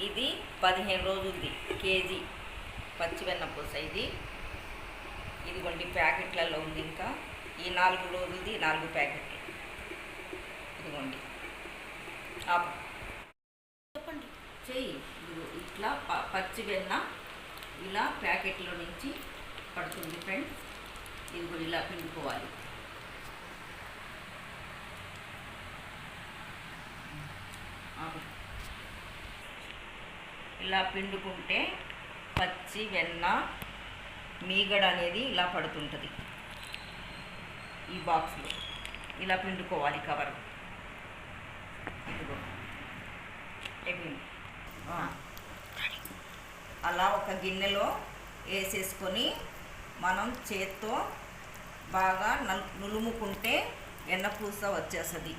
ఇది 15 రోజులది కేజీ పచ్చి వెన్నపూస. ఇదిగోండి ప్యాకెట్లలో ఉంది. ఇంకా ఈ 4 రోజులది 4 ప్యాకెట్లు. ఇదిగోండి చెప్పండి చెయ్యి. ఇదిగో ఇట్లా పచ్చి వెన్న ఇలా ప్యాకెట్లో నుంచి పడుతుంది ఫ్రెండ్స్. ఇదిగో ఇలా పిండుకోవాలి. ఇలా పిండుకుంటే పచ్చి వెన్న మీగడ అనేది ఇలా పడుతుంటుంది. ఈ బాక్స్లో ఇలా పిండుకోవాలి కవర్. ఇదిగో అలా ఒక గిన్నెలో వేసేసుకొని మనం చేత్తో బాగా నులుముకుంటే వెన్నపూస వచ్చేస్తుంది.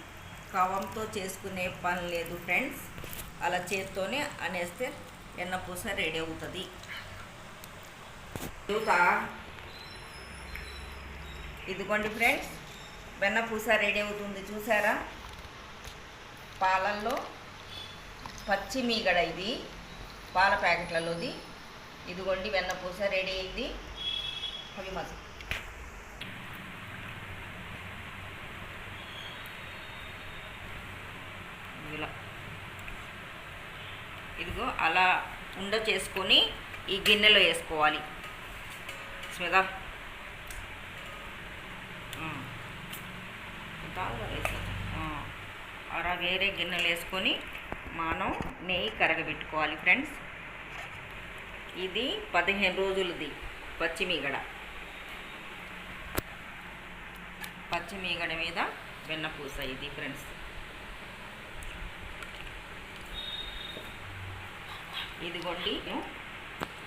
కవంతో చేసుకునే పని లేదు ఫ్రెండ్స్. అలా చేత్తోనే అనేస్తే వెన్నపూస రెడీ అవుతుంది. ఇదిగోండి ఫ్రెండ్స్, వెన్నపూస రెడీ అవుతుంది. చూసారా? పాలల్లో పచ్చి మీగడ ఇది, పాల ప్యాకెట్లలోది. ఇదిగోండి వెన్నపూస రెడీ అయింది. అవి మజా ఇలా ఇదిగో అలా ఉండ చేసుకొని ఈ గిన్నెలో వేసుకోవాలి. స్మిత అలా వేరే గిన్నెలు వేసుకొని మనం నెయ్యి కరగబెట్టుకోవాలి ఫ్రెండ్స్. ఇది 15 రోజులది పచ్చిమీగడ. పచ్చిమీగడ మీద వెన్నపూస ఇది ఫ్రెండ్స్. ఇదిగోండి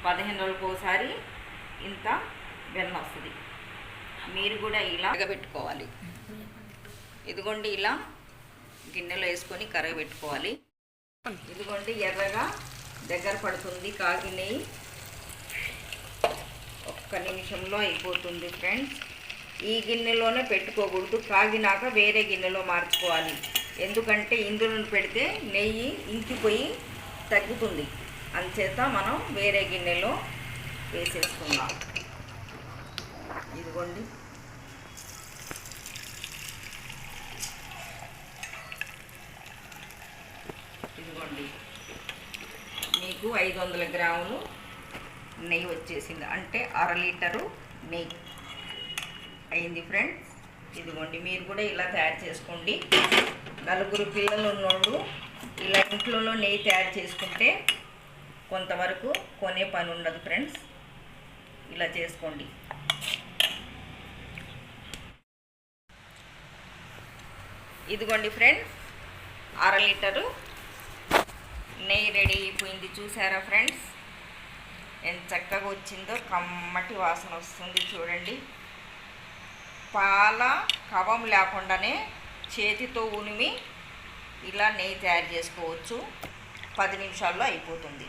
15 రోజులకు ఒకసారి ఇంత వెన్న వస్తుంది. మీరు కూడా ఇలా కరగబెట్టుకోవాలి. ఇదిగోండి ఇలా గిన్నెలో వేసుకొని కరగబెట్టుకోవాలి. ఇదిగోండి ఎర్రగా దగ్గర పడుతుంది కాగి నెయ్యి. ఒక్క నిమిషంలో అయిపోతుంది ఫ్రెండ్స్. ఈ గిన్నెలోనే పెట్టుకోకూడదు, కాగినాక వేరే గిన్నెలో మార్చుకోవాలి. ఎందుకంటే ఇందులో పెడితే నెయ్యి ఇంకిపోయి తగ్గుతుంది. అంచేత మనం వేరే గిన్నెలో వేసేసుకుందాం. ఇదిగోండి మీకు 500 గ్రాములు నెయ్యి వచ్చేసింది. అంటే 1/2 లీటరు నెయ్యి అయింది ఫ్రెండ్స్. ఇదిగోండి మీరు కూడా ఇలా తయారు చేసుకోండి. 4 పిల్లలు ఉన్నోళ్ళు ఇలా ఇంట్లో నెయ్యి తయారు చేసుకుంటే కొంతవరకు కొనే పని ఉండదు ఫ్రెండ్స్. ఇలా చేసుకోండి. ఇదిగోండి ఫ్రెండ్స్ 1/2 లీటరు నెయ్యి రెడీ అయిపోయింది. చూసారా ఫ్రెండ్స్ ఎంత చక్కగా వచ్చిందో, కమ్మటి వాసన వస్తుంది. చూడండి, పాల కవం లేకుండానే చేతితో ఉనిమి ఇలా నెయ్యి తయారు చేసుకోవచ్చు. 10 నిమిషాల్లో అయిపోతుంది.